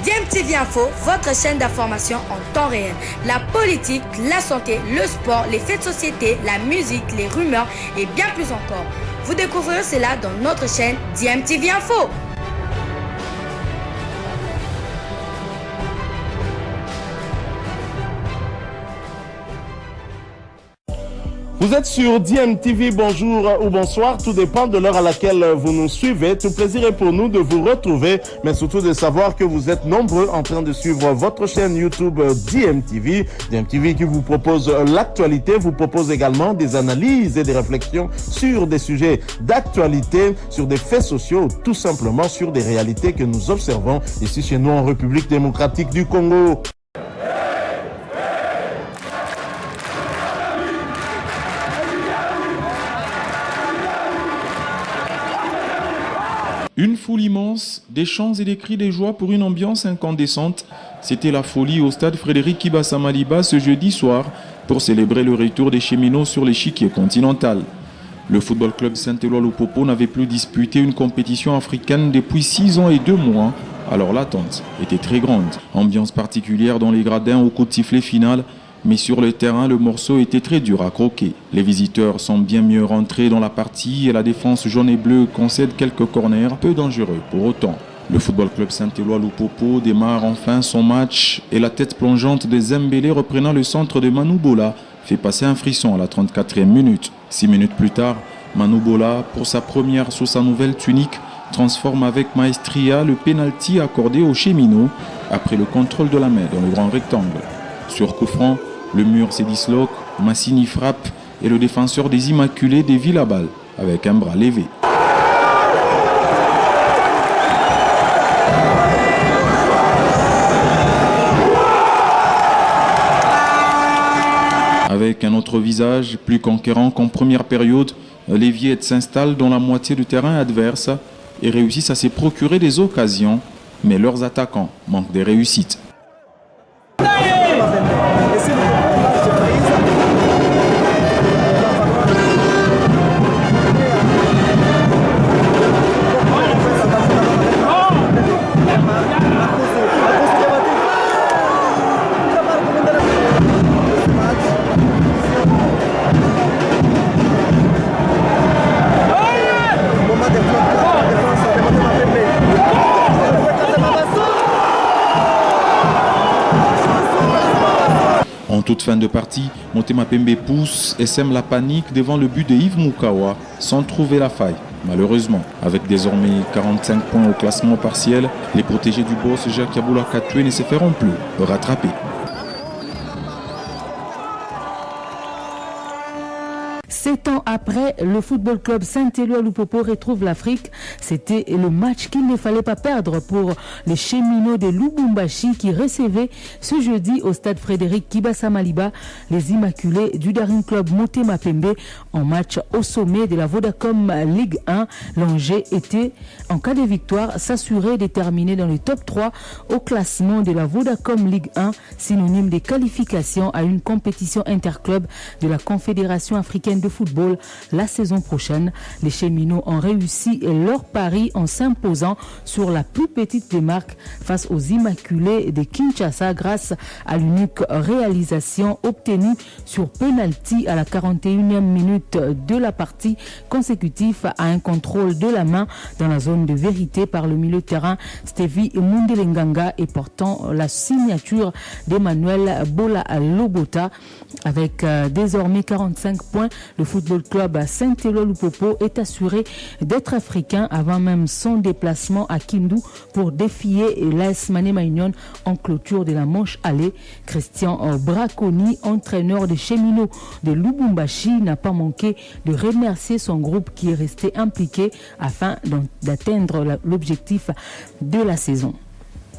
DMTV Info, votre chaîne d'information en temps réel. La politique, la santé, le sport, les faits de société, la musique, les rumeurs et bien plus encore. Vous découvrirez cela dans notre chaîne DMTV Info. Vous êtes sur DMTV, bonjour ou bonsoir, tout dépend de l'heure à laquelle vous nous suivez. Tout plaisir est pour nous de vous retrouver, mais surtout de savoir que vous êtes nombreux en train de suivre votre chaîne YouTube DMTV. DMTV qui vous propose l'actualité, vous propose également des analyses et des réflexions sur des sujets d'actualité, sur des faits sociaux, tout simplement sur des réalités que nous observons ici chez nous en République démocratique du Congo. Une foule immense, des chants et des cris de joie pour une ambiance incandescente. C'était la folie au stade Frédéric Kibasa Maliba ce jeudi soir pour célébrer le retour des cheminots sur l'échiquier continental. Le football club Saint-Éloi Lupopo n'avait plus disputé une compétition africaine depuis 6 ans et 2 mois, alors l'attente était très grande. Ambiance particulière dans les gradins au coup de sifflet final. Mais sur le terrain, le morceau était très dur à croquer. Les visiteurs sont bien mieux rentrés dans la partie et la défense jaune et bleue concède quelques corners peu dangereux pour autant. Le football club Saint-Éloi Lupopo démarre enfin son match et la tête plongeante de Zembélé reprenant le centre de Manu Bola fait passer un frisson à la 34e minute. 6 minutes plus tard, Manu Bola, pour sa première sous sa nouvelle tunique, transforme avec maestria le pénalty accordé aux cheminots après le contrôle de la main dans le grand rectangle. Sur coup franc, le mur se disloque, Massini frappe et le défenseur des Immaculés dévie la balle avec un bras levé. Avec un autre visage, plus conquérant qu'en première période, les Viettes s'installent dans la moitié du terrain adverse et réussissent à se procurer des occasions, mais leurs attaquants manquent des réussites. En toute fin de partie, Motema Pembe pousse et sème la panique devant le but de Yves Mukawa sans trouver la faille. Malheureusement, avec désormais 45 points au classement partiel, les protégés du boss Jacques Yaboula Katoué ne se feront plus rattraper. 7 ans après, le football club Saint-Éloi Lupopo retrouve l'Afrique. C'était le match qu'il ne fallait pas perdre pour les cheminots de Lubumbashi qui recevaient ce jeudi au stade Frédéric Kibasa Maliba les Immaculés du Daring Club Motema Pembe en match au sommet de la Vodacom Ligue 1. L'Angers était, en cas de victoire, s'assurer de terminer dans le top 3 au classement de la Vodacom Ligue 1, synonyme de qualification à une compétition interclub de la Confédération africaine de football la saison prochaine. Les cheminots ont réussi leur pari en s'imposant sur la plus petite des marques face aux Immaculés de Kinshasa grâce à l'unique réalisation obtenue sur penalty à la 41e minute de la partie consécutive à un contrôle de la main dans la zone de vérité par le milieu de terrain Stevie Mundelenganga et portant la signature d'Emmanuel Bola Lobota avec désormais 45 points. Le football club Saint-Éloi Lupopo est assuré d'être africain avant même son déplacement à Kindu pour défier l'AS Maniema Union en clôture de la manche allée. Christian Braconi, entraîneur des cheminots de Lubumbashi, n'a pas manqué de remercier son groupe qui est resté impliqué afin d'atteindre l'objectif de la saison.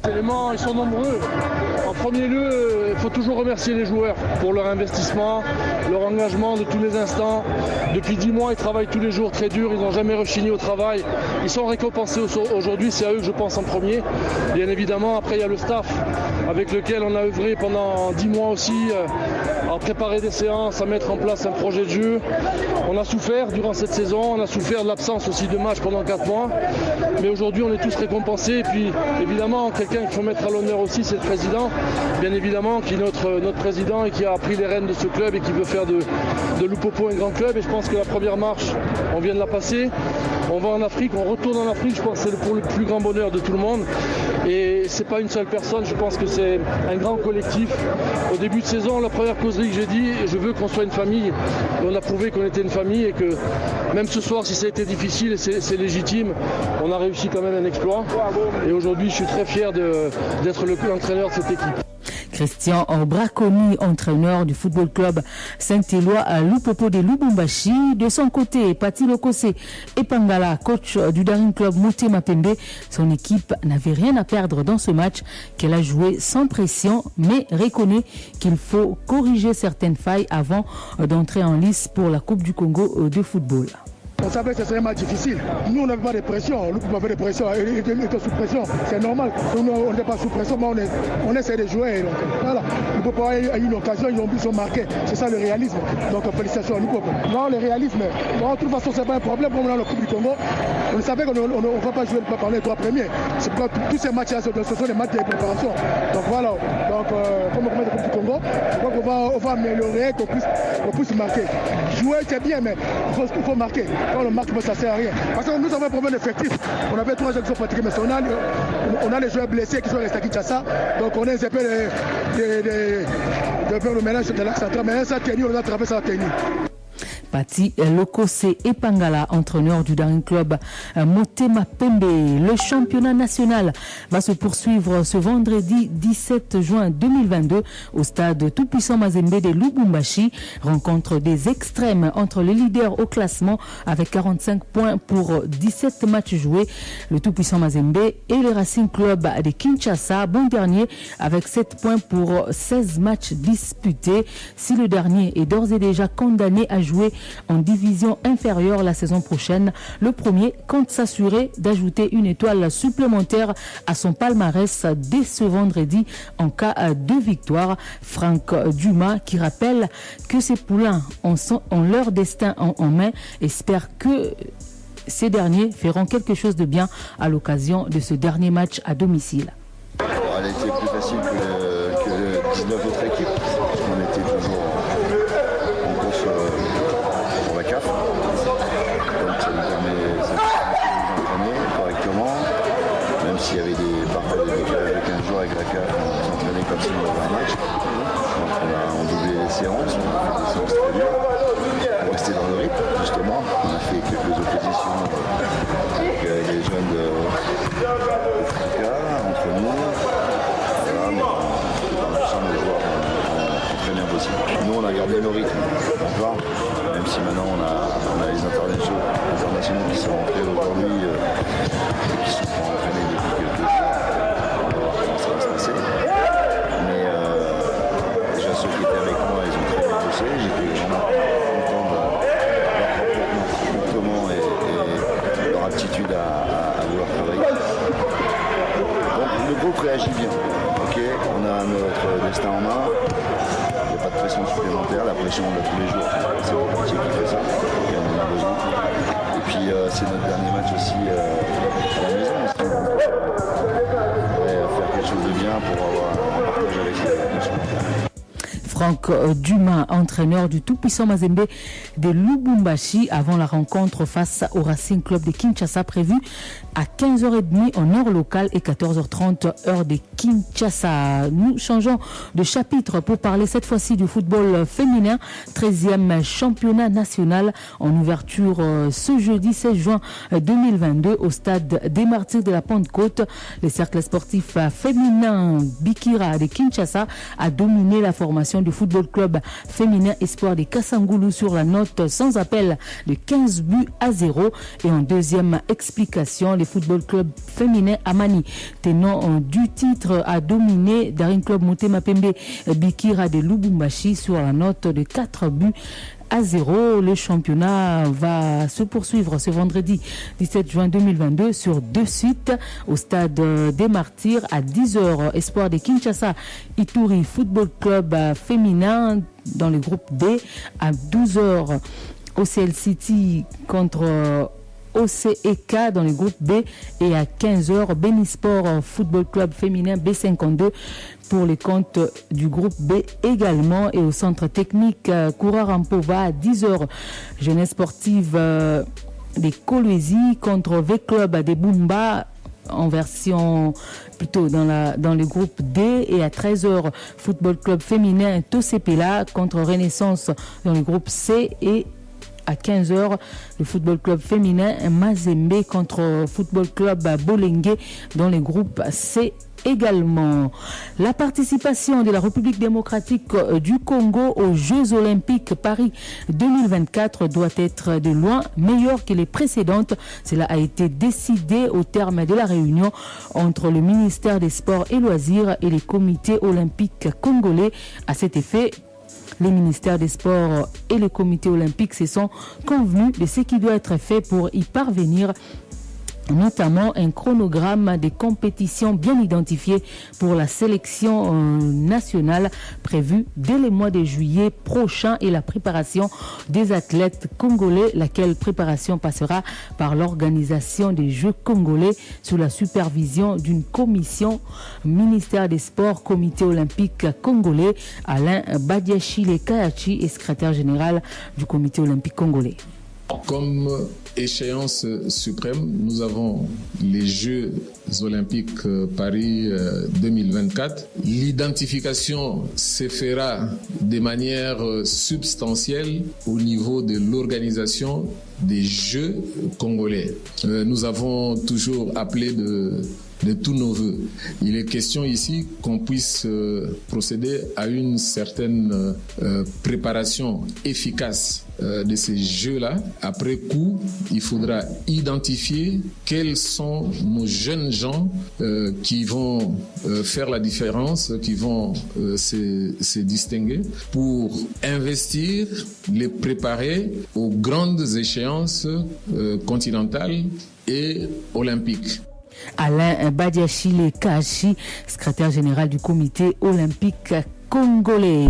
Les éléments, ils sont nombreux. En premier lieu, il faut toujours remercier les joueurs pour leur investissement, leur engagement de tous les instants. Depuis 10 mois, ils travaillent tous les jours très dur, ils n'ont jamais rechigné au travail. Ils sont récompensés aujourd'hui, c'est à eux que je pense en premier. Bien évidemment, après il y a le staff avec lequel on a œuvré pendant 10 mois aussi à préparer des séances, à mettre en place un projet de jeu. On a souffert durant cette saison, on a souffert de l'absence aussi de matchs pendant 4 mois. Mais aujourd'hui, on est tous récompensés. Et puis, évidemment, quelqu'un qu'il faut mettre à l'honneur aussi, c'est le président. Bien évidemment, qui est notre président et qui a pris les rênes de ce club et qui veut faire de Lupopo un grand club. Et je pense que la première marche, on vient de la passer. On va en Afrique, on retourne en Afrique. Je pense que c'est pour le plus grand bonheur de tout le monde. Et c'est pas une seule personne, je pense que c'est un grand collectif. Au début de saison, la première causerie que j'ai dit, je veux qu'on soit une famille. Et on a prouvé qu'on était une famille et que même ce soir, si ça a été difficile, et c'est légitime, on a réussi quand même un exploit. Et aujourd'hui, je suis très fier d'être l'entraîneur de cette équipe. Christian Braconi, entraîneur du football club Saint-Éloi à Lupopo de Lubumbashi. De son côté, Pati Lokose Epangala, coach du Daring Club Motema Pembe, son équipe n'avait rien à perdre dans ce match qu'elle a joué sans pression, mais reconnaît qu'il faut corriger certaines failles avant d'entrer en lice pour la Coupe du Congo de football. On savait que ce serait un match difficile. Nous, on n'avait pas de pression. Nous, on avait de pression. Il était sous pression. C'est normal. Nous, on n'était pas sous pression, mais on essaie de jouer. Donc, voilà. Nous pouvons avoir une occasion, ils ont marqué. C'est ça le réalisme. Donc, félicitations à nous. Non, le réalisme, bon, de toute façon, ce n'est pas un problème. Comme dans la Coupe du Congo, on savait qu'on ne va pas jouer pendant les 3 premiers. C'est pourquoi tous ces matchs-là, ce sont des matchs de préparation. Donc, voilà. Donc, comme on fait la Coupe du Congo, on va améliorer, qu'on puisse marquer. Jouer, c'est bien, mais il faut marquer. Quand on marque, ça ne sert à rien. Parce que nous avons un problème d'effectif. On avait 3 joueurs qui sont fatigués, mais on a les joueurs blessés qui sont restés à Kinshasa. Donc on est un peu de faire le ménage de l'axe central. Mais ça a tenu, on a travaillé, ça a tenu. Pati Lokose Epangala, entraîneur du Daring Club Motema Pembe. Le championnat national va se poursuivre ce vendredi 17 juin 2022 au stade tout-puissant Mazembe de Lubumbashi. Rencontre des extrêmes entre les leaders au classement avec 45 points pour 17 matchs joués. Le tout-puissant Mazembe et le Racing Club de Kinshasa, bon dernier avec 7 points pour 16 matchs disputés. Si le dernier est d'ores et déjà condamné à jouer en division inférieure la saison prochaine, le premier compte s'assurer d'ajouter une étoile supplémentaire à son palmarès dès ce vendredi en cas de victoire. Franck Dumas, qui rappelle que ces poulains ont leur destin en main, espère que ces derniers feront quelque chose de bien à l'occasion de ce dernier match à domicile. Elle a été plus facile que 19 autres équipes, parce qu'on était toujours en course pour la CAF. Donc ça nous permet d'entraîner correctement, même s'il y avait parfois des décalages de 15 jours avec la CAF, on s'entraînait comme si on avait un match. Donc on doublait les séances, on a fait des séances très dures pour rester dans le rythme, justement. On a fait quelques oppositions avec les jeunes de Africa, entre nous. Nous on a gardé nos rythmes, d'accord, même si maintenant on a les internationaux qui sont rentrés aujourd'hui et qui sont pas entraînés depuis quelques jours. On va voir comment ça va se passer. Mais déjà ceux qui étaient avec moi, ils ont très bien bossé. J'étais vraiment content de leur comportement et leur aptitude à vouloir travailler. Donc le groupe réagit bien. Ok, on a notre destin en main. Pas de pression supplémentaire, la pression on l'a tous les jours, c'est le métier qui fait ça, et on en a besoin. Et puis c'est notre dernier match aussi à la maison, et faire quelque chose de bien pour avoir un partage avec les supporters. Franck Dumas, entraîneur du tout-puissant Mazembe de Lubumbashi, avant la rencontre face au Racing Club de Kinshasa prévue à 15h30 en heure locale et 14h30 heure de Kinshasa. Nous changeons de chapitre pour parler cette fois-ci du football féminin, 13e championnat national en ouverture ce jeudi 16 juin 2022 au stade des Martyrs de la Pentecôte. Le cercle sportif féminin Bikira de Kinshasa a dominé la formation du football club féminin Espoir de Kasangulu sur la note sans appel de 15 buts à 0. Et en deuxième explication, le football club féminin Amani, tenant du titre, a dominé Daring Club Motema Pembe Bikira de Lubumbashi sur la note de 4 buts 0. Le championnat va se poursuivre ce vendredi 17 juin 2022 sur 2 sites au stade des Martyrs à 10h. Espoir de Kinshasa, Ituri Football Club féminin dans le groupe B à 12h. OCL City contre OCEK dans le groupe B et à 15h Benisport Football Club féminin B52 pour les comptes du groupe B également. Et au centre technique Koura-Rampova à 10h jeunesse sportive des Kolwezi contre V-Club des Bumba en version plutôt dans le groupe D. Et à 13h Football Club féminin Tosepela contre Renaissance dans le groupe C. Et à 15h, le Football Club féminin Mazembe contre Football Club Bolenge dans le groupe C également. La participation de la République démocratique du Congo aux Jeux Olympiques Paris 2024 doit être de loin meilleure que les précédentes. Cela a été décidé au terme de la réunion entre le ministère des Sports et Loisirs et les comités olympiques congolais. À cet effet, les ministères des Sports et le comité olympique se sont convenus de ce qui doit être fait pour y parvenir, notamment un chronogramme des compétitions bien identifié pour la sélection nationale prévue dès le mois de juillet prochain et la préparation des athlètes congolais, laquelle préparation passera par l'organisation des Jeux congolais sous la supervision d'une commission ministère des Sports, comité olympique congolais. Alain Badiachile Kayachi est secrétaire général du comité olympique congolais. Comme échéance suprême, nous avons les Jeux Olympiques Paris 2024. L'identification se fera de manière substantielle au niveau de l'organisation des Jeux congolais. Nous avons toujours appelé de tous nos voeux. Il est question ici qu'on puisse procéder à une certaine préparation efficace de ces jeux-là. Après coup, il faudra identifier quels sont nos jeunes gens qui vont faire la différence, qui vont se distinguer pour investir, les préparer aux grandes échéances continentales et olympiques. Alain Badiachile Kachi, secrétaire général du comité olympique congolais.